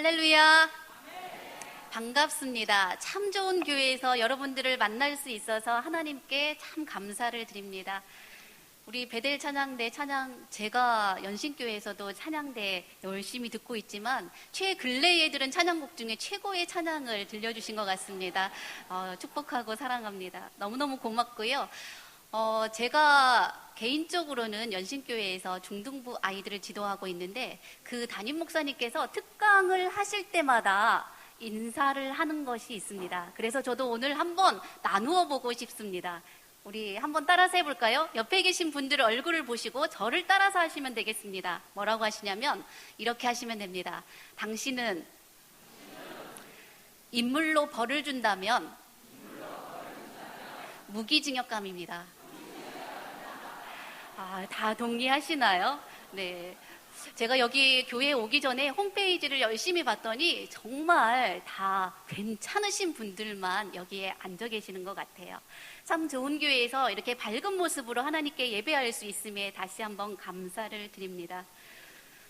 할렐루야. 반갑습니다. 참 좋은 교회에서 여러분들을 만날 수 있어서 하나님께 참 감사를 드립니다. 우리 베델 찬양대 찬양, 제가 연신교회에서도 찬양대 열심히 듣고 있지만 최근래에 들은 찬양곡 중에 최고의 찬양을 들려주신 것 같습니다. 축복하고 사랑합니다. 너무너무 고맙고요. 제가 개인적으로는 연신교회에서 중등부 아이들을 지도하고 있는데 그 담임 목사님께서 특강을 하실 때마다 인사를 하는 것이 있습니다. 그래서 저도 오늘 한번 나누어 보고 싶습니다. 우리 한번 따라서 해볼까요? 옆에 계신 분들 얼굴을 보시고 저를 따라서 하시면 되겠습니다. 뭐라고 하시냐면 이렇게 하시면 됩니다. 당신은 인물로 벌을 준다면 무기징역감입니다. 다 동의하시나요? 네. 제가 여기 교회에 오기 전에 홈페이지를 열심히 봤더니 정말 다 괜찮으신 분들만 여기에 앉아 계시는 것 같아요. 참 좋은 교회에서 이렇게 밝은 모습으로 하나님께 예배할 수 있음에 다시 한번 감사를 드립니다.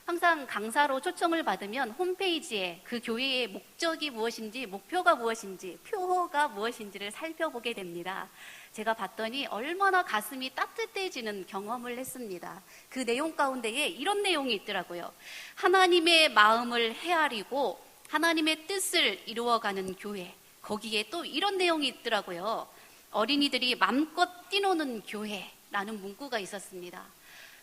항상 강사로 초청을 받으면 홈페이지에 그 교회의 목적이 무엇인지, 목표가 무엇인지, 표가 무엇인지를 살펴보게 됩니다. 제가 봤더니 얼마나 가슴이 따뜻해지는 경험을 했습니다. 그 내용 가운데에 이런 내용이 있더라고요. 하나님의 마음을 헤아리고 하나님의 뜻을 이루어가는 교회. 거기에 또 이런 내용이 있더라고요. 어린이들이 맘껏 뛰노는 교회라는 문구가 있었습니다.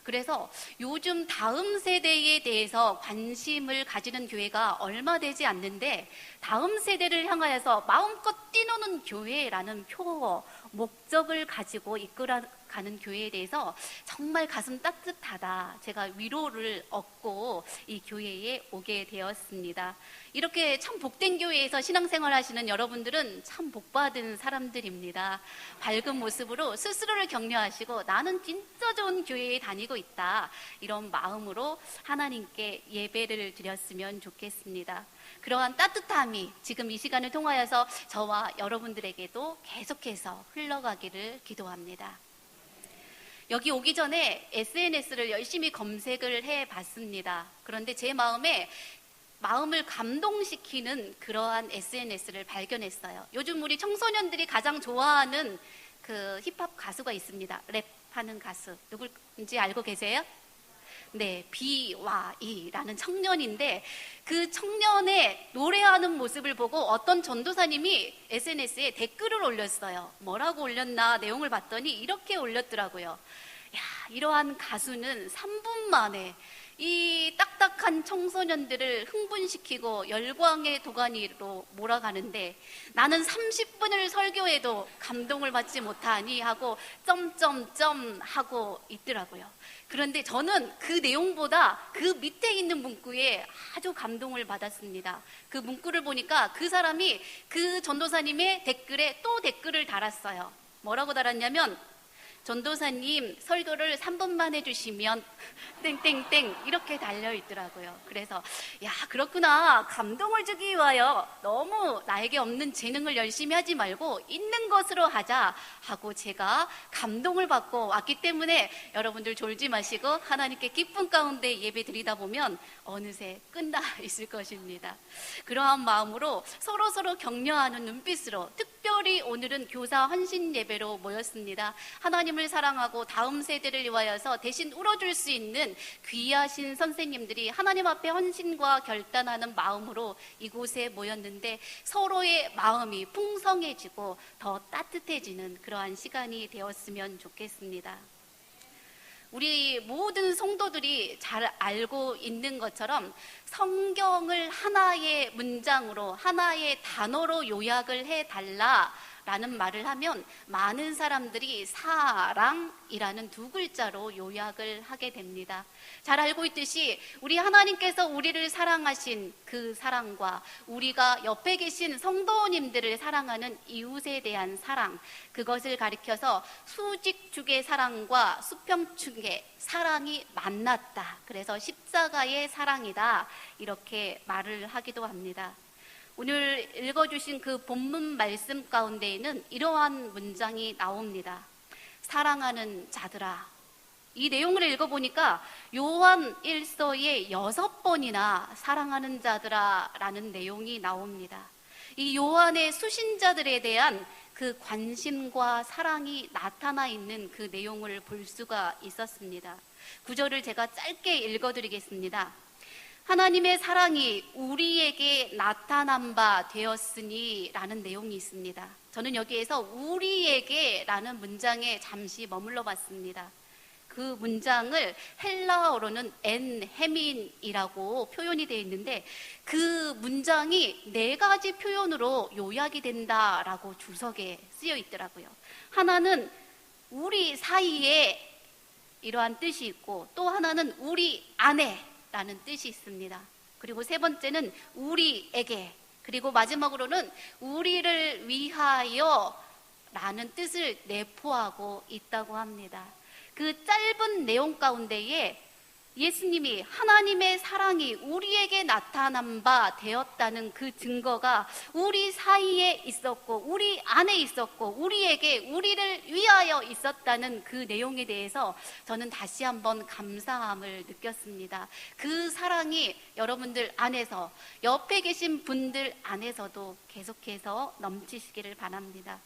그래서 요즘 다음 세대에 대해서 관심을 가지는 교회가 얼마 되지 않는데 다음 세대를 향하여서 마음껏 뛰노는 교회라는 표, 목적을 가지고 이끌어가는 교회에 대해서 정말 가슴 따뜻하다. 제가 위로를 얻고 이 교회에 오게 되었습니다. 이렇게 참 복된 교회에서 신앙생활 하시는 여러분들은 참 복받은 사람들입니다. 밝은 모습으로 스스로를 격려하시고 나는 진짜 좋은 교회에 다니고 있다. 이런 마음으로 하나님께 예배를 드렸으면 좋겠습니다. 그러한 따뜻함이 지금 이 시간을 통하여서 저와 여러분들에게도 계속해서 흘러가기를 기도합니다. 여기 오기 전에 SNS를 열심히 검색을 해봤습니다. 그런데 제 마음을 감동시키는 그러한 SNS를 발견했어요. 요즘 우리 청소년들이 가장 좋아하는 그 힙합 가수가 있습니다. 랩하는 가수. 누굴지 알고 계세요? 네, BY라는 청년인데 그 청년의 노래하는 모습을 보고 어떤 전도사님이 SNS에 댓글을 올렸어요. 뭐라고 올렸나 내용을 봤더니 이렇게 올렸더라고요. 이러한 가수는 3분 만에 이 딱딱한 청소년들을 흥분시키고 열광의 도가니로 몰아가는데 나는 30분을 설교해도 감동을 받지 못하니 하고 점점점 하고 있더라고요. 그런데 저는 그 내용보다 그 밑에 있는 문구에 아주 감동을 받았습니다. 그 문구를 보니까 그 사람이 그 전도사님의 댓글에 또 댓글을 달았어요. 뭐라고 달았냐면 전도사님 설교를 3분만 해주시면 땡땡땡 이렇게 달려있더라고요. 그래서 그렇구나. 감동을 주기 위하여 너무 나에게 없는 재능을 열심히 하지 말고 있는 것으로 하자 하고 제가 감동을 받고 왔기 때문에 여러분들 졸지 마시고 하나님께 기쁨 가운데 예배 드리다 보면 어느새 끝나 있을 것입니다. 그러한 마음으로 서로 격려하는 눈빛으로 특별히 오늘은 교사 헌신 예배로 모였습니다. 하나님을 사랑하고 다음 세대를 위하여서 대신 울어줄 수 있는 귀하신 선생님들이 하나님 앞에 헌신과 결단하는 마음으로 이곳에 모였는데 서로의 마음이 풍성해지고 더 따뜻해지는 그러한 시간이 되었으면 좋겠습니다. 우리 모든 성도들이 잘 알고 있는 것처럼 성경을 하나의 문장으로 하나의 단어로 요약을 해달라라는 말을 하면 많은 사람들이 사랑이라는 두 글자로 요약을 하게 됩니다. 잘 알고 있듯이 우리 하나님께서 우리를 사랑하신 그 사랑과 우리가 옆에 계신 성도님들을 사랑하는 이웃에 대한 사랑, 그것을 가리켜서 수직축의 사랑과 수평축의 사랑이 만났다. 그래서 십자가의 사랑이다. 이렇게 말을 하기도 합니다. 오늘 읽어주신 그 본문 말씀 가운데에는 이러한 문장이 나옵니다. 사랑하는 자들아, 이 내용을 읽어보니까 요한 1서에 6번이나 사랑하는 자들아 라는 내용이 나옵니다. 이 요한의 수신자들에 대한 그 관심과 사랑이 나타나 있는 그 내용을 볼 수가 있었습니다. 구절을 제가 짧게 읽어드리겠습니다. 하나님의 사랑이 우리에게 나타난 바 되었으니 라는 내용이 있습니다. 저는 여기에서 우리에게 라는 문장에 잠시 머물러 봤습니다. 그 문장을 헬라어로는 엔헤민이라고 표현이 되어 있는데 그 문장이 4가지 표현으로 요약이 된다라고 주석에 쓰여 있더라고요. 하나는 우리 사이에 이러한 뜻이 있고, 또 하나는 우리 안에 라는 뜻이 있습니다. 그리고 3번째는 우리에게, 그리고 마지막으로는 우리를 위하여 라는 뜻을 내포하고 있다고 합니다. 그 짧은 내용 가운데에 예수님이 하나님의 사랑이 우리에게 나타난 바 되었다는 그 증거가 우리 사이에 있었고, 우리 안에 있었고, 우리를 위하여 있었다는 그 내용에 대해서 저는 다시 한번 감사함을 느꼈습니다. 그 사랑이 여러분들 안에서, 옆에 계신 분들 안에서도 계속해서 넘치시기를 바랍니다.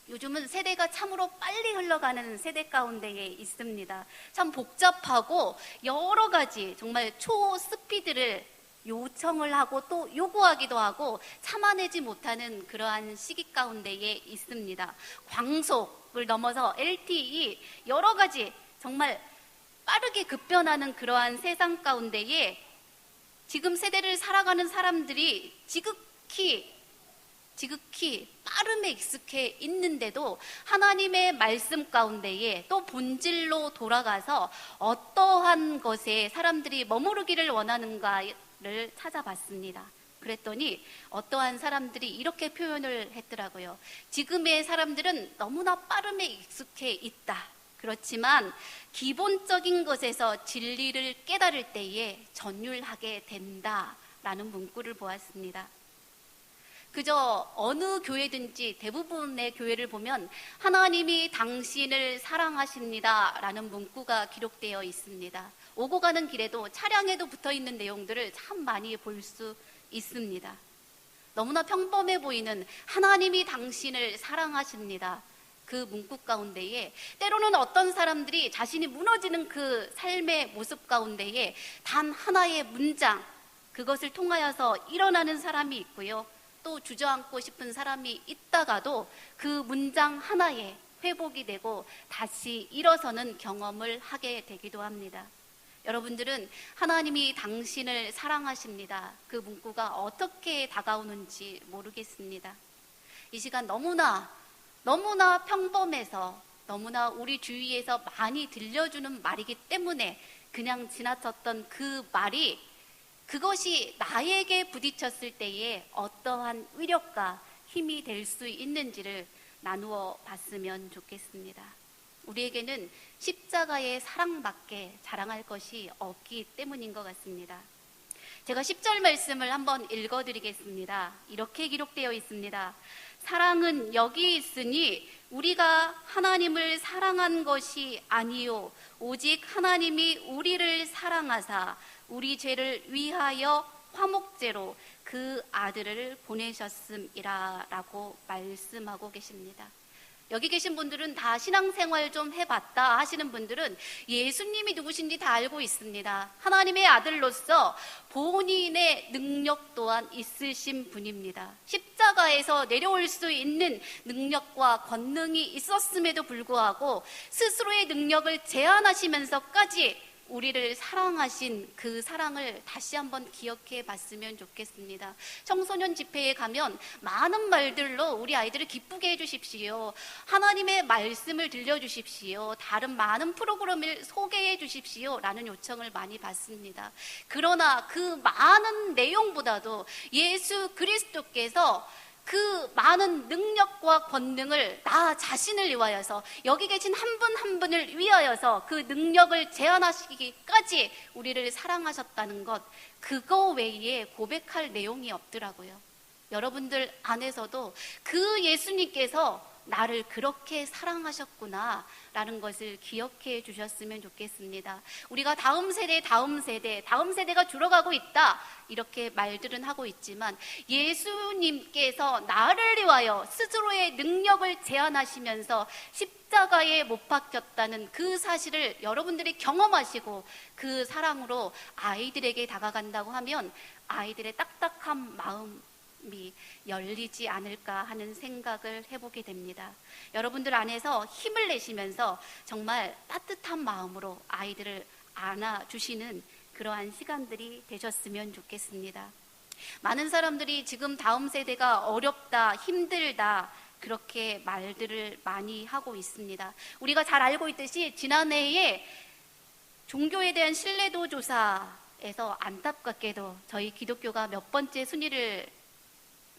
요즘은 세대가 참으로 빨리 흘러가는 세대 가운데에 있습니다. 참 복잡하고 여러 가지 정말 초스피드를 요청을 하고 또 요구하기도 하고 참아내지 못하는 그러한 시기 가운데에 있습니다. 광속을 넘어서 LTE 여러 가지 정말 빠르게 급변하는 그러한 세상 가운데에 지금 세대를 살아가는 사람들이 지극히 빠름에 익숙해 있는데도 하나님의 말씀 가운데에 또 본질로 돌아가서 어떠한 것에 사람들이 머무르기를 원하는가를 찾아봤습니다. 그랬더니 어떠한 사람들이 이렇게 표현을 했더라고요. 지금의 사람들은 너무나 빠름에 익숙해 있다. 그렇지만 기본적인 것에서 진리를 깨달을 때에 전율하게 된다라는 문구를 보았습니다. 그저 어느 교회든지 대부분의 교회를 보면 하나님이 당신을 사랑하십니다 라는 문구가 기록되어 있습니다. 오고 가는 길에도 차량에도 붙어있는 내용들을 참 많이 볼 수 있습니다. 너무나 평범해 보이는 하나님이 당신을 사랑하십니다 그 문구 가운데에 때로는 어떤 사람들이 자신이 무너지는 그 삶의 모습 가운데에 단 하나의 문장, 그것을 통하여서 일어나는 사람이 있고요, 또 주저앉고 싶은 사람이 있다가도 그 문장 하나에 회복이 되고 다시 일어서는 경험을 하게 되기도 합니다. 여러분들은 하나님이 당신을 사랑하십니다 그 문구가 어떻게 다가오는지 모르겠습니다. 이 시간 너무나 평범해서 너무나 우리 주위에서 많이 들려주는 말이기 때문에 그냥 지나쳤던 그 말이 그것이 나에게 부딪혔을 때에 어떠한 위력과 힘이 될 수 있는지를 나누어 봤으면 좋겠습니다. 우리에게는 십자가의 사랑밖에 자랑할 것이 없기 때문인 것 같습니다. 제가 10절 말씀을 한번 읽어드리겠습니다. 이렇게 기록되어 있습니다. 사랑은 여기 있으니 우리가 하나님을 사랑한 것이 아니요 오직 하나님이 우리를 사랑하사 우리 죄를 위하여 화목제로 그 아들을 보내셨음이라 라고 말씀하고 계십니다. 여기 계신 분들은 다 신앙생활 좀 해봤다 하시는 분들은 예수님이 누구신지 다 알고 있습니다. 하나님의 아들로서 본인의 능력 또한 있으신 분입니다. 십자가에서 내려올 수 있는 능력과 권능이 있었음에도 불구하고 스스로의 능력을 제한하시면서까지 우리를 사랑하신 그 사랑을 다시 한번 기억해 봤으면 좋겠습니다. 청소년 집회에 가면 많은 말들로 우리 아이들을 기쁘게 해주십시오. 하나님의 말씀을 들려주십시오. 다른 많은 프로그램을 소개해 주십시오. 라는 요청을 많이 받습니다. 그러나 그 많은 내용보다도 예수 그리스도께서 그 많은 능력과 권능을 나 자신을 위하여서 여기 계신 한 분 한 분을 위하여서 그 능력을 제한하시기까지 우리를 사랑하셨다는 것, 그거 외에 고백할 내용이 없더라고요. 여러분들 안에서도 그 예수님께서 나를 그렇게 사랑하셨구나 라는 것을 기억해 주셨으면 좋겠습니다. 우리가 다음 세대가 줄어가고 있다 이렇게 말들은 하고 있지만, 예수님께서 나를 위하여 스스로의 능력을 제한하시면서 십자가에 못 박혔다는 그 사실을 여러분들이 경험하시고 그 사랑으로 아이들에게 다가간다고 하면 아이들의 딱딱한 마음이 열리지 않을까 하는 생각을 해보게 됩니다. 여러분들 안에서 힘을 내시면서 정말 따뜻한 마음으로 아이들을 안아주시는 그러한 시간들이 되셨으면 좋겠습니다. 많은 사람들이 지금 다음 세대가 어렵다, 힘들다 그렇게 말들을 많이 하고 있습니다. 우리가 잘 알고 있듯이 지난해에 종교에 대한 신뢰도 조사에서 안타깝게도 저희 기독교가 몇 번째 순위를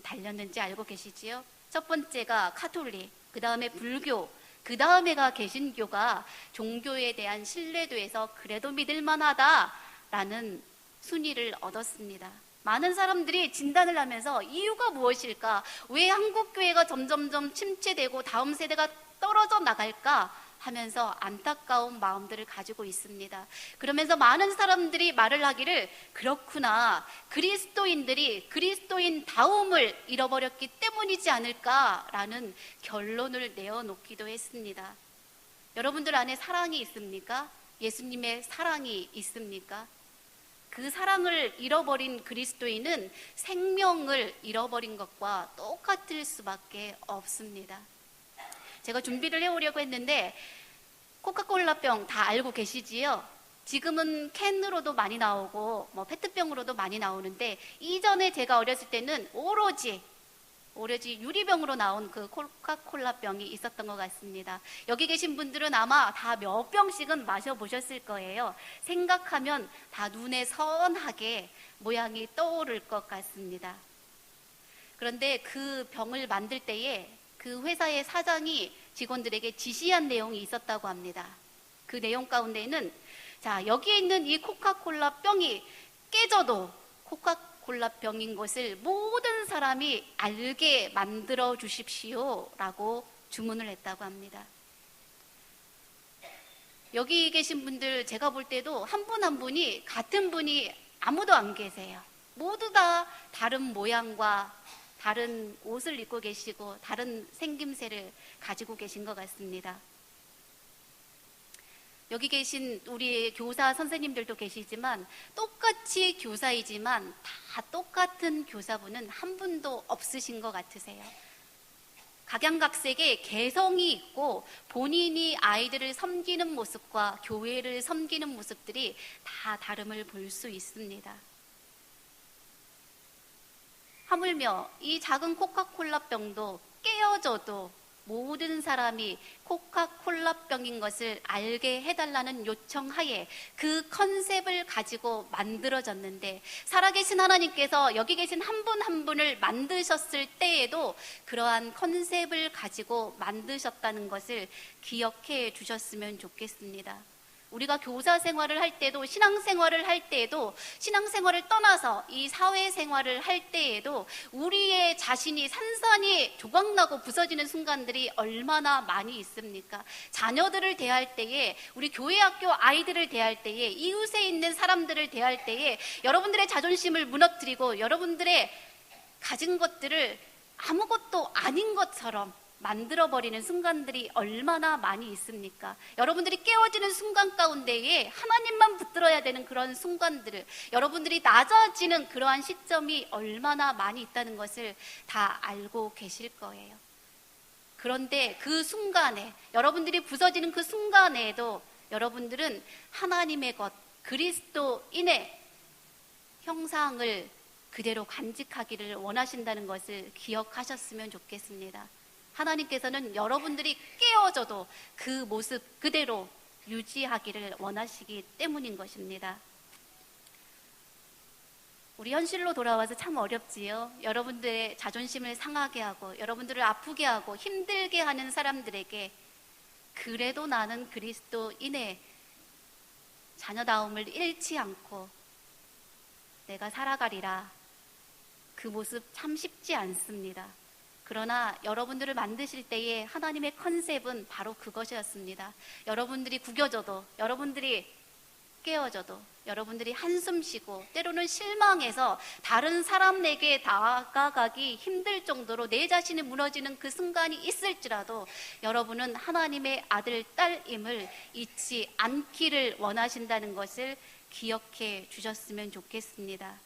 달렸는지 알고 계시지요? 첫 번째가 카톨릭, 그 다음에 불교, 그 다음에가 개신교가 종교에 대한 신뢰도에서 그래도 믿을만하다라는 순위를 얻었습니다. 많은 사람들이 진단을 하면서 이유가 무엇일까? 왜 한국교회가 점점점 침체되고 다음 세대가 떨어져 나갈까? 하면서 안타까운 마음들을 가지고 있습니다. 그러면서 많은 사람들이 말을 하기를, 그렇구나, 그리스도인들이 그리스도인다움을 잃어버렸기 때문이지 않을까라는 결론을 내어놓기도 했습니다. 여러분들 안에 사랑이 있습니까? 예수님의 사랑이 있습니까? 그 사랑을 잃어버린 그리스도인은 생명을 잃어버린 것과 똑같을 수밖에 없습니다. 제가 준비를 해오려고 했는데 코카콜라병 다 알고 계시지요? 지금은 캔으로도 많이 나오고 페트병으로도 많이 나오는데, 이전에 제가 어렸을 때는 오로지 유리병으로 나온 그 코카콜라병이 있었던 것 같습니다. 여기 계신 분들은 아마 다 몇 병씩은 마셔보셨을 거예요. 생각하면 다 눈에 선하게 모양이 떠오를 것 같습니다. 그런데 그 병을 만들 때에 그 회사의 사장이 직원들에게 지시한 내용이 있었다고 합니다. 그 내용 가운데는, 자, 여기에 있는 이 코카콜라 병이 깨져도 코카콜라 병인 것을 모든 사람이 알게 만들어 주십시오 라고 주문을 했다고 합니다. 여기 계신 분들 제가 볼 때도 한 분 한 분이 같은 분이 아무도 안 계세요. 모두 다 다른 모양과 다른 옷을 입고 계시고 다른 생김새를 가지고 계신 것 같습니다. 여기 계신 우리 교사 선생님들도 계시지만 똑같이 교사이지만 다 똑같은 교사분은 한 분도 없으신 것 같으세요. 각양각색의 개성이 있고 본인이 아이들을 섬기는 모습과 교회를 섬기는 모습들이 다 다름을 볼 수 있습니다. 하물며 이 작은 코카콜라 병도 깨어져도 모든 사람이 코카콜라 병인 것을 알게 해달라는 요청하에 그 컨셉을 가지고 만들어졌는데, 살아계신 하나님께서 여기 계신 한 분 한 분을 만드셨을 때에도 그러한 컨셉을 가지고 만드셨다는 것을 기억해 주셨으면 좋겠습니다. 우리가 교사 생활을 할 때도, 신앙생활을 할 때에도, 신앙생활을 떠나서 이 사회생활을 할 때에도 우리의 자신이 산산이 조각나고 부서지는 순간들이 얼마나 많이 있습니까? 자녀들을 대할 때에, 우리 교회 학교 아이들을 대할 때에, 이웃에 있는 사람들을 대할 때에 여러분들의 자존심을 무너뜨리고 여러분들의 가진 것들을 아무것도 아닌 것처럼 만들어버리는 순간들이 얼마나 많이 있습니까? 여러분들이 깨어지는 순간 가운데에 하나님만 붙들어야 되는 그런 순간들을, 여러분들이 낮아지는 그러한 시점이 얼마나 많이 있다는 것을 다 알고 계실 거예요. 그런데 그 순간에, 여러분들이 부서지는 그 순간에도 여러분들은 하나님의 것, 그리스도인의 형상을 그대로 간직하기를 원하신다는 것을 기억하셨으면 좋겠습니다. 하나님께서는 여러분들이 깨어져도 그 모습 그대로 유지하기를 원하시기 때문인 것입니다. 우리 현실로 돌아와서 참 어렵지요. 여러분들의 자존심을 상하게 하고 여러분들을 아프게 하고 힘들게 하는 사람들에게 그래도 나는 그리스도인의 자녀다움을 잃지 않고 내가 살아가리라, 그 모습 참 쉽지 않습니다. 그러나 여러분들을 만드실 때에 하나님의 컨셉은 바로 그것이었습니다. 여러분들이 구겨져도, 여러분들이 깨어져도, 여러분들이 한숨 쉬고 때로는 실망해서 다른 사람에게 다가가기 힘들 정도로 내 자신이 무너지는 그 순간이 있을지라도 여러분은 하나님의 아들, 딸임을 잊지 않기를 원하신다는 것을 기억해 주셨으면 좋겠습니다.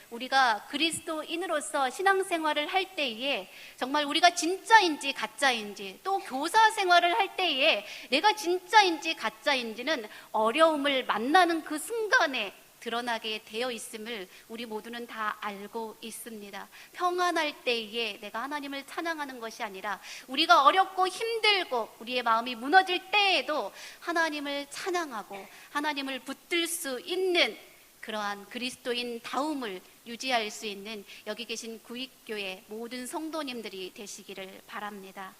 우리가 그리스도인으로서 신앙생활을 할 때에 정말 우리가 진짜인지 가짜인지, 또 교사 생활을 할 때에 내가 진짜인지 가짜인지는 어려움을 만나는 그 순간에 드러나게 되어 있음을 우리 모두는 다 알고 있습니다. 평안할 때에 내가 하나님을 찬양하는 것이 아니라 우리가 어렵고 힘들고 우리의 마음이 무너질 때에도 하나님을 찬양하고 하나님을 붙들 수 있는 그러한 그리스도인 다움을 유지할 수 있는 여기 계신 구익교회 모든 성도님들이 되시기를 바랍니다.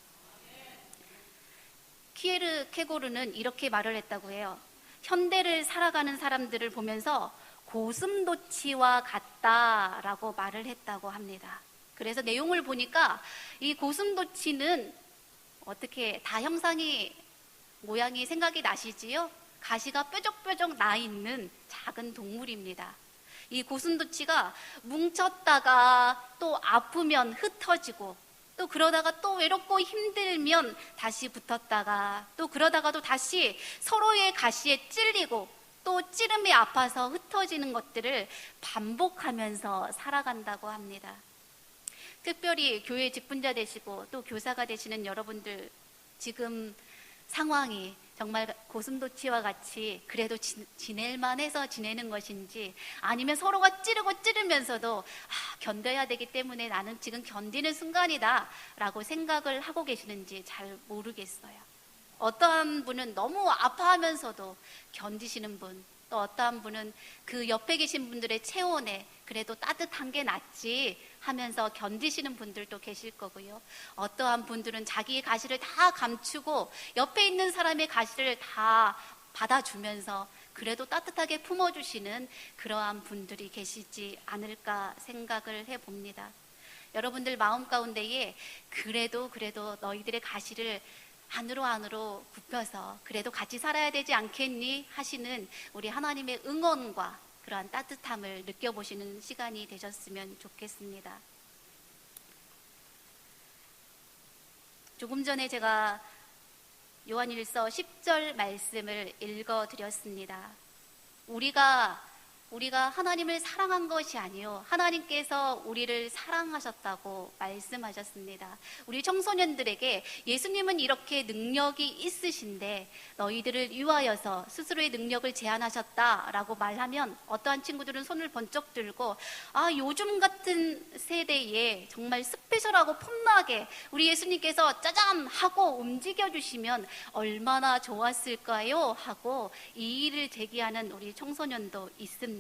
키에르케고르는 이렇게 말을 했다고 해요. 현대를 살아가는 사람들을 보면서 고슴도치와 같다라고 말을 했다고 합니다. 그래서 내용을 보니까 이 고슴도치는 어떻게 다형상이 모양이 생각이 나시지요? 가시가 뾰족뾰족 나 있는 작은 동물입니다. 이 고슴도치가 뭉쳤다가 또 아프면 흩어지고, 또 그러다가 또 외롭고 힘들면 다시 붙었다가, 또 그러다가도 다시 서로의 가시에 찔리고 또 찌름이 아파서 흩어지는 것들을 반복하면서 살아간다고 합니다. 특별히 교회 직분자 되시고 또 교사가 되시는 여러분들, 지금 상황이 정말 고슴도치와 같이 그래도 지낼만 해서 지내는 것인지, 아니면 서로가 찌르고 찌르면서도 견뎌야 되기 때문에 나는 지금 견디는 순간이다 라고 생각을 하고 계시는지 잘 모르겠어요. 어떠한 분은 너무 아파하면서도 견디시는 분, 또 어떠한 분은 그 옆에 계신 분들의 체온에 그래도 따뜻한 게 낫지 하면서 견디시는 분들도 계실 거고요. 어떠한 분들은 자기의 가시를 다 감추고 옆에 있는 사람의 가시를 다 받아주면서 그래도 따뜻하게 품어주시는 그러한 분들이 계시지 않을까 생각을 해봅니다. 여러분들 마음 가운데에 그래도 너희들의 가시를 안으로 굽혀서 그래도 같이 살아야 되지 않겠니 하시는 우리 하나님의 응원과 그러한 따뜻함을 느껴보시는 시간이 되셨으면 좋겠습니다. 조금 전에 제가 요한일서 10절 말씀을 읽어드렸습니다. 우리가 하나님을 사랑한 것이 아니요 하나님께서 우리를 사랑하셨다고 말씀하셨습니다. 우리 청소년들에게 예수님은 이렇게 능력이 있으신데 너희들을 위하여서 스스로의 능력을 제한하셨다라고 말하면 어떠한 친구들은 손을 번쩍 들고 요즘 같은 세대에 정말 스페셜하고 폼나게 우리 예수님께서 짜잔 하고 움직여주시면 얼마나 좋았을까요? 하고 이의를 제기하는 우리 청소년도 있습니다.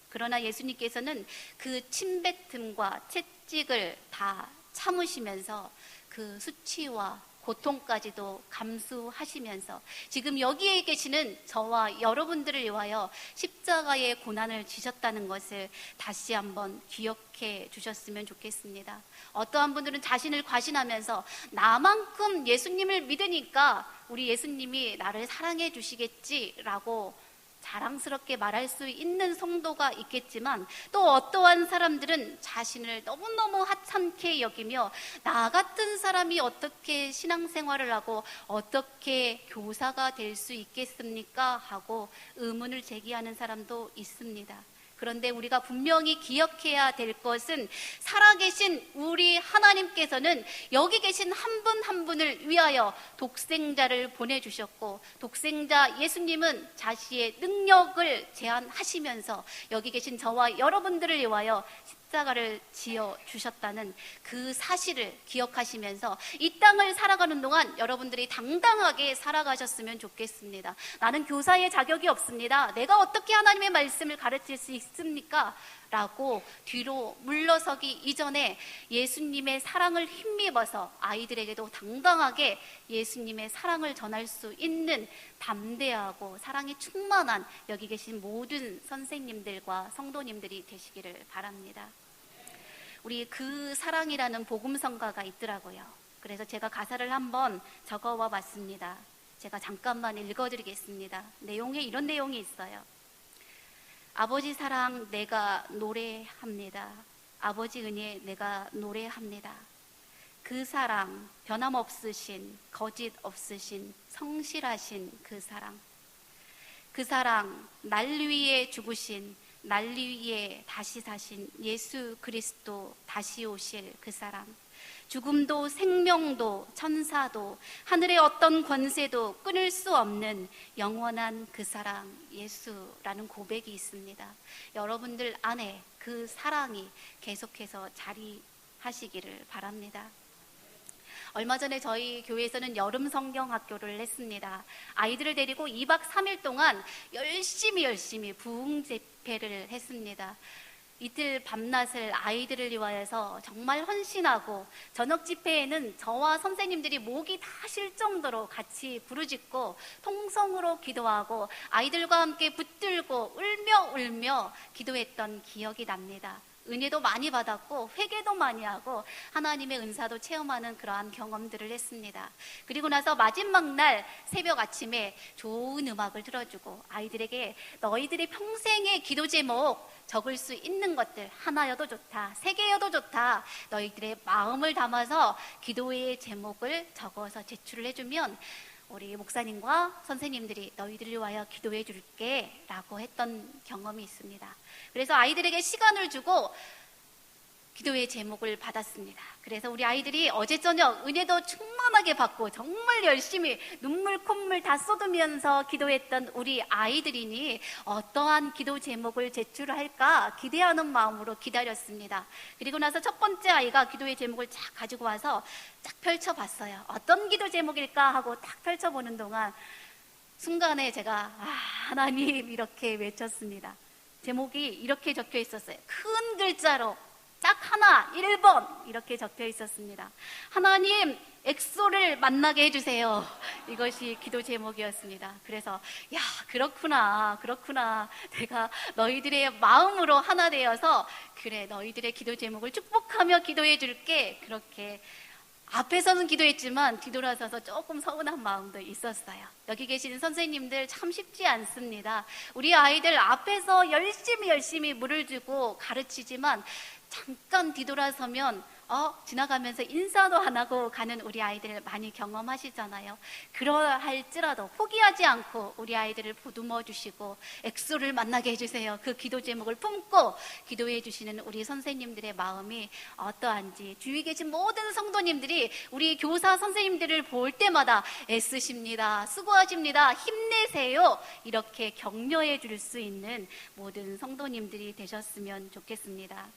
그러나 예수님께서는 그 침뱉음과 채찍을 다 참으시면서 그 수치와 고통까지도 감수하시면서 지금 여기에 계시는 저와 여러분들을 위하여 십자가의 고난을 지셨다는 것을 다시 한번 기억해 주셨으면 좋겠습니다. 어떠한 분들은 자신을 과신하면서 나만큼 예수님을 믿으니까 우리 예수님이 나를 사랑해 주시겠지라고 자랑스럽게 말할 수 있는 성도가 있겠지만, 또 어떠한 사람들은 자신을 너무너무 하찮게 여기며 나 같은 사람이 어떻게 신앙생활을 하고 어떻게 교사가 될 수 있겠습니까? 하고 의문을 제기하는 사람도 있습니다. 그런데 우리가 분명히 기억해야 될 것은 살아계신 우리 하나님께서는 여기 계신 한 분 한 분을 위하여 독생자를 보내주셨고, 독생자 예수님은 자신의 능력을 제한하시면서 여기 계신 저와 여러분들을 위하여 십자가를 지어주셨다는 그 사실을 기억하시면서 이 땅을 살아가는 동안 여러분들이 당당하게 살아가셨으면 좋겠습니다. 나는 교사의 자격이 없습니다. 내가 어떻게 하나님의 말씀을 가르칠 수 있습니까? 라고 뒤로 물러서기 이전에 예수님의 사랑을 힘입어서 아이들에게도 당당하게 예수님의 사랑을 전할 수 있는 담대하고 사랑이 충만한 여기 계신 모든 선생님들과 성도님들이 되시기를 바랍니다. 우리 그 사랑이라는 복음성가가 있더라고요. 그래서 제가 가사를 한번 적어와 봤습니다. 제가 잠깐만 읽어드리겠습니다. 내용에 이런 내용이 있어요. 아버지 사랑 내가 노래합니다. 아버지 은혜 내가 노래합니다. 그 사랑 변함없으신 거짓 없으신 성실하신 그 사랑, 그 사랑 날 위해 죽으신 날 위해 다시 사신 예수 그리스도 다시 오실 그 사랑, 죽음도 생명도 천사도 하늘의 어떤 권세도 끊을 수 없는 영원한 그 사랑 예수라는 고백이 있습니다. 여러분들 안에 그 사랑이 계속해서 자리하시기를 바랍니다. 얼마 전에 저희 교회에서는 여름 성경학교를 했습니다. 아이들을 데리고 2박 3일 동안 열심히 부흥 집회를 했습니다. 이틀 밤낮을 아이들을 위하여서 정말 헌신하고, 저녁 집회에는 저와 선생님들이 목이 다 쉴 정도로 같이 부르짖고 통성으로 기도하고 아이들과 함께 붙들고 울며 기도했던 기억이 납니다. 은혜도 많이 받았고 회개도 많이 하고 하나님의 은사도 체험하는 그러한 경험들을 했습니다. 그리고 나서 마지막 날 새벽 아침에 좋은 음악을 틀어주고 아이들에게 너희들의 평생의 기도 제목 적을 수 있는 것들 하나여도 좋다, 3개여도 좋다, 너희들의 마음을 담아서 기도의 제목을 적어서 제출을 해주면 우리 목사님과 선생님들이 너희들을 위하여 기도해 줄게 라고 했던 경험이 있습니다. 그래서 아이들에게 시간을 주고 기도의 제목을 받았습니다. 그래서 우리 아이들이 어제 저녁 은혜도 충만하게 받고 정말 열심히 눈물 콧물 다 쏟으면서 기도했던 우리 아이들이니 어떠한 기도 제목을 제출할까 기대하는 마음으로 기다렸습니다. 그리고 나서 첫 번째 아이가 기도의 제목을 쫙 가지고 와서 쫙 펼쳐봤어요. 어떤 기도 제목일까 하고 딱 펼쳐보는 동안 순간에 제가 하나님 이렇게 외쳤습니다. 제목이 이렇게 적혀 있었어요. 큰 글자로 딱 하나 1번 이렇게 적혀 있었습니다. 하나님 엑소를 만나게 해주세요. 이것이 기도 제목이었습니다. 그래서 그렇구나 내가 너희들의 마음으로 하나 되어서 그래 너희들의 기도 제목을 축복하며 기도해 줄게, 그렇게 앞에서는 기도했지만 뒤돌아서서 조금 서운한 마음도 있었어요. 여기 계시는 선생님들 참 쉽지 않습니다. 우리 아이들 앞에서 열심히 물을 주고 가르치지만 잠깐 뒤돌아서면 지나가면서 인사도 안 하고 가는 우리 아이들을 많이 경험하시잖아요. 그러할지라도 포기하지 않고 우리 아이들을 보듬어 주시고 엑소를 만나게 해주세요. 그 기도 제목을 품고 기도해 주시는 우리 선생님들의 마음이 어떠한지 주위에 계신 모든 성도님들이 우리 교사 선생님들을 볼 때마다 애쓰십니다, 수고하십니다, 힘내세요 이렇게 격려해 줄 수 있는 모든 성도님들이 되셨으면 좋겠습니다.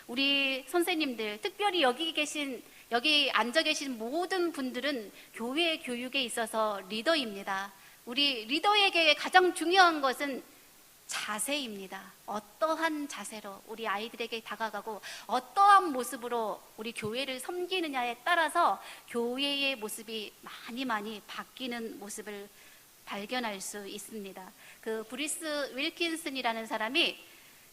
우리 선생님들, 특별히 여기 앉아 계신 모든 분들은 교회 교육에 있어서 리더입니다. 우리 리더에게 가장 중요한 것은 자세입니다. 어떠한 자세로 우리 아이들에게 다가가고 어떠한 모습으로 우리 교회를 섬기느냐에 따라서 교회의 모습이 많이 바뀌는 모습을 발견할 수 있습니다. 그 브리스 윌킨슨이라는 사람이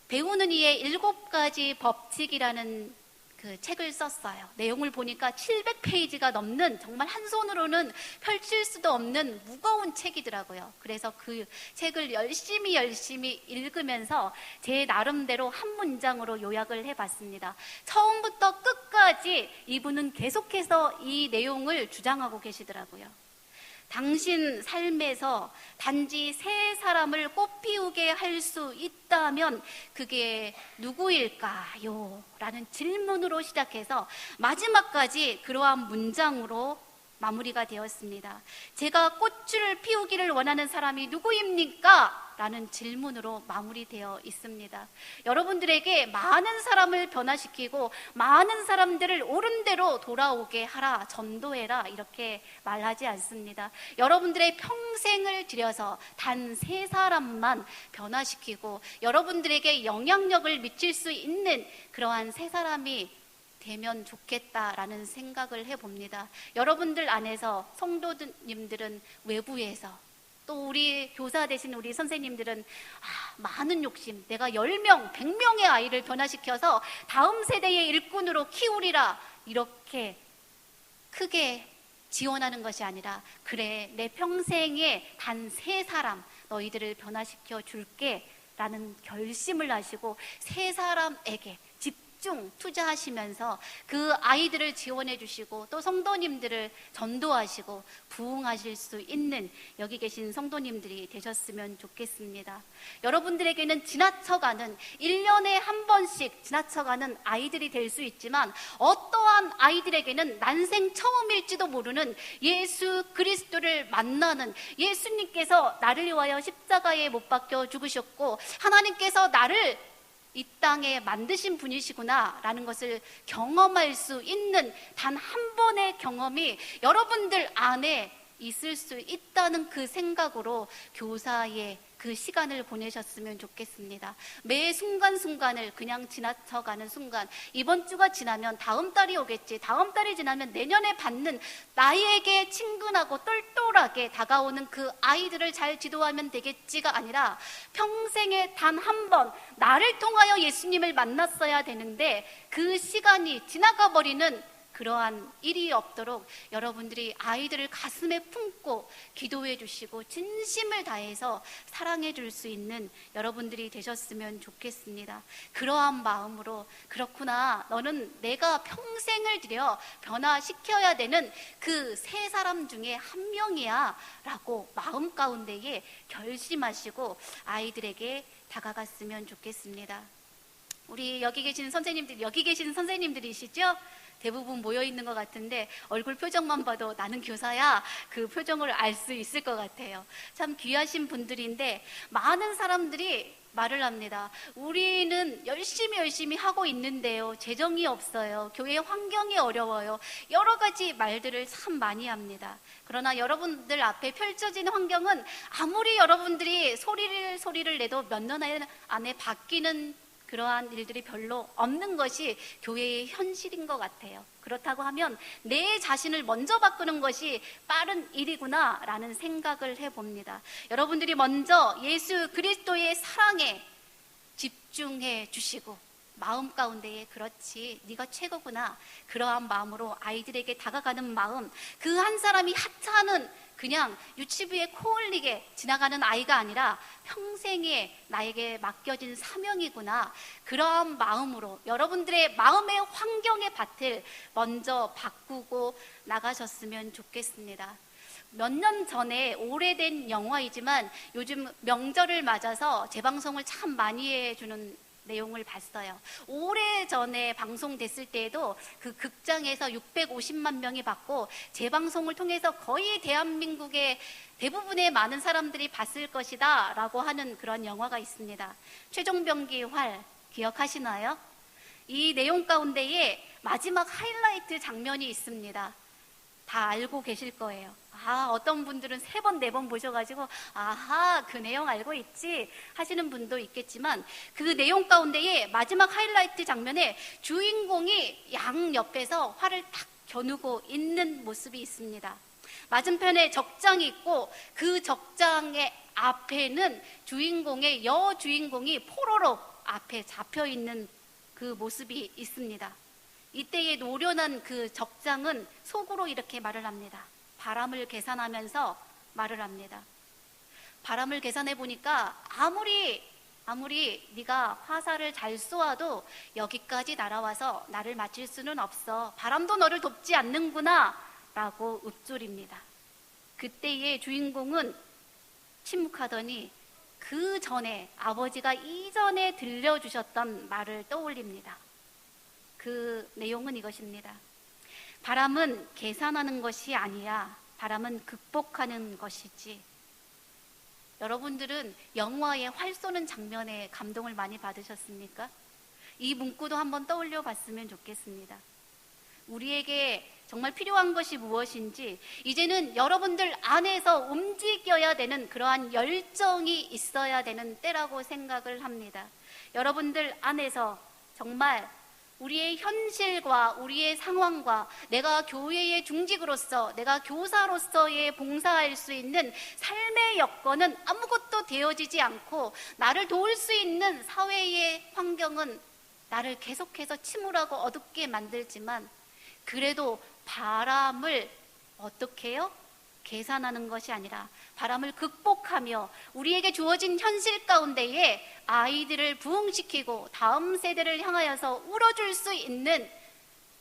배우는 이의 7가지 법칙이라는 그 책을 썼어요. 내용을 보니까 700페이지가 넘는 정말 한 손으로는 펼칠 수도 없는 무거운 책이더라고요. 그래서 그 책을 열심히 읽으면서 제 나름대로 한 문장으로 요약을 해봤습니다. 처음부터 끝까지 이분은 계속해서 이 내용을 주장하고 계시더라고요. 당신 삶에서 단지 3사람을 꽃피우게 할 수 있다면 그게 누구일까요? 라는 질문으로 시작해서 마지막까지 그러한 문장으로 마무리가 되었습니다. 제가 꽃을 피우기를 원하는 사람이 누구입니까? 라는 질문으로 마무리되어 있습니다. 여러분들에게 많은 사람을 변화시키고 많은 사람들을 옳은 대로 돌아오게 하라, 전도해라 이렇게 말하지 않습니다. 여러분들의 평생을 들여서 단 3사람만 변화시키고 여러분들에게 영향력을 미칠 수 있는 그러한 3사람이 되면 좋겠다라는 생각을 해봅니다. 여러분들 안에서 성도님들은 외부에서 또 우리 교사 되신 우리 선생님들은 많은 욕심, 내가 10명, 100명의 아이를 변화시켜서 다음 세대의 일꾼으로 키우리라, 이렇게 크게 지원하는 것이 아니라, 그래, 내 평생에 단 3사람 너희들을 변화시켜 줄게 라는 결심을 하시고 3사람에게 집중 투자하시면서 그 아이들을 지원해 주시고, 또 성도님들을 전도하시고 부흥하실 수 있는 여기 계신 성도님들이 되셨으면 좋겠습니다. 여러분들에게는 지나쳐가는, 1년에 한 번씩 지나쳐가는 아이들이 될 수 있지만, 어떠한 아이들에게는 난생 처음일지도 모르는 예수 그리스도를 만나는, 예수님께서 나를 위하여 십자가에 못 박혀 죽으셨고 하나님께서 나를 이 땅에 만드신 분이시구나 라는 것을 경험할 수 있는 단 한 번의 경험이 여러분들 안에 있을 수 있다는 그 생각으로 교사의 그 시간을 보내셨으면 좋겠습니다. 매 순간순간을 그냥 지나쳐가는 순간, 이번 주가 지나면 다음 달이 오겠지, 다음 달이 지나면 내년에 받는, 나에게 친근하고 똘똘하게 다가오는 그 아이들을 잘 지도하면 되겠지가 아니라, 평생에 단 한 번 나를 통하여 예수님을 만났어야 되는데 그 시간이 지나가 버리는 그러한 일이 없도록 여러분들이 아이들을 가슴에 품고 기도해 주시고 진심을 다해서 사랑해 줄 수 있는 여러분들이 되셨으면 좋겠습니다. 그러한 마음으로, 그렇구나, 너는 내가 평생을 들여 변화시켜야 되는 그 3사람 중에 한 명이야 라고 마음 가운데에 결심하시고 아이들에게 다가갔으면 좋겠습니다. 우리 여기 계신 선생님들이시죠? 대부분 모여있는 것 같은데 얼굴 표정만 봐도 나는 교사야, 그 표정을 알 수 있을 것 같아요. 참 귀하신 분들인데 많은 사람들이 말을 합니다. 우리는 열심히 하고 있는데요, 재정이 없어요, 교회 환경이 어려워요, 여러 가지 말들을 참 많이 합니다. 그러나 여러분들 앞에 펼쳐진 환경은 아무리 여러분들이 소리를 내도 몇 년 안에 바뀌는 그러한 일들이 별로 없는 것이 교회의 현실인 것 같아요. 그렇다고 하면 내 자신을 먼저 바꾸는 것이 빠른 일이구나 라는 생각을 해봅니다. 여러분들이 먼저 예수 그리스도의 사랑에 집중해 주시고 마음 가운데에, 그렇지, 네가 최고구나, 그러한 마음으로 아이들에게 다가가는 마음, 그 한 사람이 하찮은 그냥 유치부에 코 올리게 지나가는 아이가 아니라 평생에 나에게 맡겨진 사명이구나, 그러한 마음으로 여러분들의 마음의 환경의 밭을 먼저 바꾸고 나가셨으면 좋겠습니다. 몇 년 전에 오래된 영화이지만 요즘 명절을 맞아서 재방송을 참 많이 해주는 내용을 봤어요. 오래전에 방송됐을 때에도 그 극장에서 650만 명이 봤고 재방송을 통해서 거의 대한민국의 대부분의 많은 사람들이 봤을 것이다 라고 하는 그런 영화가 있습니다. 최종병기 활 기억하시나요? 이 내용 가운데에 마지막 하이라이트 장면이 있습니다. 다 알고 계실 거예요. 어떤 분들은 3번, 4번 보셔가지고 아하, 그 내용 알고 있지 하시는 분도 있겠지만, 그 내용 가운데에 마지막 하이라이트 장면에 주인공이 양 옆에서 활을 탁 겨누고 있는 모습이 있습니다. 맞은편에 적장이 있고 그 적장의 앞에는 여주인공이 포로로 앞에 잡혀있는 그 모습이 있습니다. 이때에 노련한 그 적장은 속으로 이렇게 말을 합니다. 바람을 계산하면서 말을 합니다. 바람을 계산해 보니까 아무리 네가 화살을 잘 쏘아도 여기까지 날아와서 나를 맞힐 수는 없어. 바람도 너를 돕지 않는구나 라고 읊조립니다. 그때의 주인공은 침묵하더니 그 전에 아버지가 이전에 들려주셨던 말을 떠올립니다. 그 내용은 이것입니다. 바람은 계산하는 것이 아니야. 바람은 극복하는 것이지. 여러분들은 영화의 활 쏘는 장면에 감동을 많이 받으셨습니까? 이 문구도 한번 떠올려 봤으면 좋겠습니다. 우리에게 정말 필요한 것이 무엇인지 이제는 여러분들 안에서 움직여야 되는 그러한 열정이 있어야 되는 때라고 생각을 합니다. 여러분들 안에서 정말 우리의 현실과 우리의 상황과 내가 교회의 중직으로서, 내가 교사로서의 봉사할 수 있는 삶의 여건은 아무것도 되어지지 않고, 나를 도울 수 있는 사회의 환경은 나를 계속해서 침울하고 어둡게 만들지만, 그래도 바람을 어떻게 해요? 계산하는 것이 아니라 바람을 극복하며 우리에게 주어진 현실 가운데에 아이들을 부흥시키고 다음 세대를 향하여서 울어줄 수 있는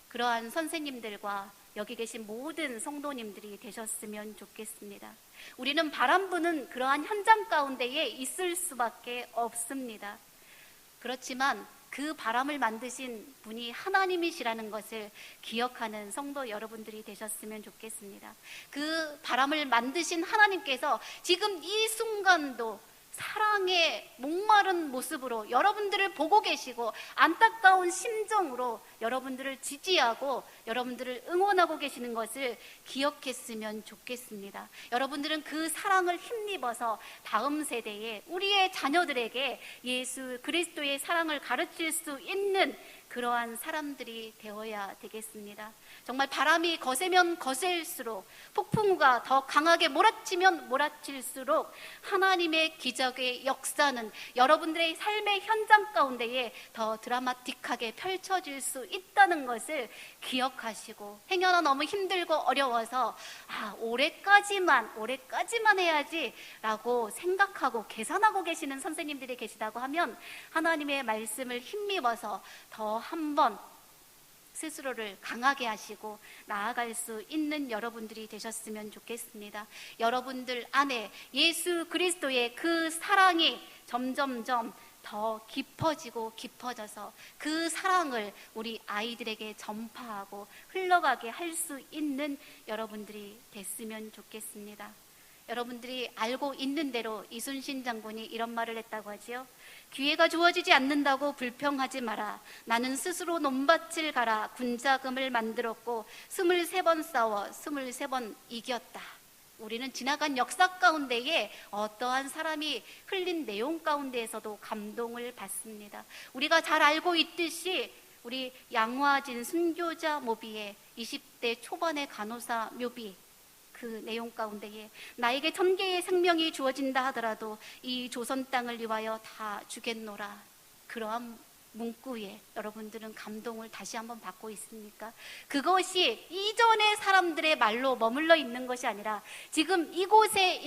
그러한 선생님들과 여기 계신 모든 성도님들이 되셨으면 좋겠습니다. 우리는 바람 부는 그러한 현장 가운데에 있을 수밖에 없습니다. 그렇지만 그 바람을 만드신 분이 하나님이시라는 것을 기억하는 성도 여러분들이 되셨으면 좋겠습니다. 그 바람을 만드신 하나님께서 지금 이 순간도 사랑의 목마른 모습으로 여러분들을 보고 계시고, 안타까운 심정으로 여러분들을 지지하고 여러분들을 응원하고 계시는 것을 기억했으면 좋겠습니다. 여러분들은 그 사랑을 힘입어서 다음 세대에 우리의 자녀들에게 예수 그리스도의 사랑을 가르칠 수 있는 그러한 사람들이 되어야 되겠습니다. 정말 바람이 거세면 거셀수록, 폭풍우가 더 강하게 몰아치면 몰아칠수록 하나님의 기적의 역사는 여러분들의 삶의 현장 가운데에 더 드라마틱하게 펼쳐질 수 있다는 것을 기억하시고, 행여나 너무 힘들고 어려워서 올해까지만 해야지 라고 생각하고 계산하고 계시는 선생님들이 계시다고 하면, 하나님의 말씀을 힘입어서 더 한번 스스로를 강하게 하시고 나아갈 수 있는 여러분들이 되셨으면 좋겠습니다. 여러분들 안에 예수 그리스도의 그 사랑이 점점점 더 깊어지고 깊어져서 그 사랑을 우리 아이들에게 전파하고 흘러가게 할 수 있는 여러분들이 됐으면 좋겠습니다. 여러분들이 알고 있는 대로 이순신 장군이 이런 말을 했다고 하지요. 기회가 주어지지 않는다고 불평하지 마라. 나는 스스로 논밭을 갈아 군자금을 만들었고 23번 싸워 23번 이겼다. 우리는 지나간 역사 가운데에 어떠한 사람이 흘린 내용 가운데에서도 감동을 받습니다. 우리가 잘 알고 있듯이 우리 양화진 순교자 묘비의 20대 초반의 간호사 묘비, 그 내용 가운데에 나에게 1000개의 생명이 주어진다 하더라도 이 조선 땅을 위하여 다 주겠노라, 그러한 문구에 여러분들은 감동을 다시 한번 받고 있습니까? 그것이 이전의 사람들의 말로 머물러 있는 것이 아니라 지금 이곳에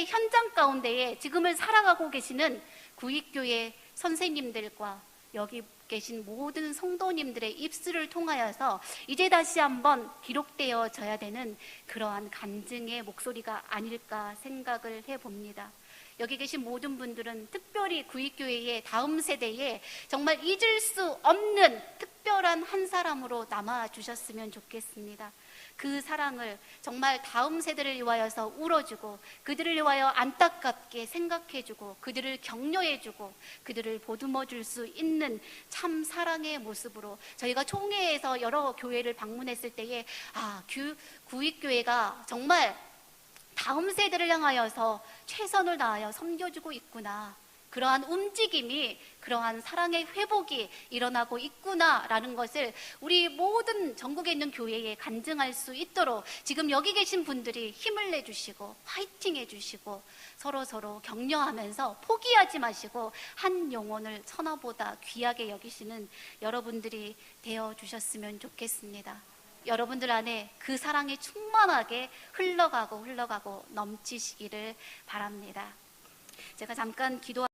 현장 가운데에 지금을 살아가고 계시는 구익교회 선생님들과 여기 계신 모든 성도님들의 입술을 통하여서 이제 다시 한번 기록되어져야 되는 그러한 간증의 목소리가 아닐까 생각을 해봅니다. 여기 계신 모든 분들은 특별히 구익교회의 다음 세대에 정말 잊을 수 없는 특별한 한 사람으로 남아주셨으면 좋겠습니다. 그 사랑을 정말 다음 세대를 위하여서 울어주고, 그들을 위하여 안타깝게 생각해주고, 그들을 격려해주고, 그들을 보듬어줄 수 있는 참 사랑의 모습으로 저희가 총회에서 여러 교회를 방문했을 때에 구익교회가 정말 다음 세대를 향하여서 최선을 다하여 섬겨주고 있구나, 그러한 움직임이, 그러한 사랑의 회복이 일어나고 있구나라는 것을 우리 모든 전국에 있는 교회에 간증할 수 있도록 지금 여기 계신 분들이 힘을 내주시고 화이팅 해주시고 서로 격려하면서 포기하지 마시고 한 영혼을 천하보다 귀하게 여기시는 여러분들이 되어주셨으면 좋겠습니다. 여러분들 안에 그 사랑이 충만하게 흘러가고 넘치시기를 바랍니다. 제가 잠깐 기도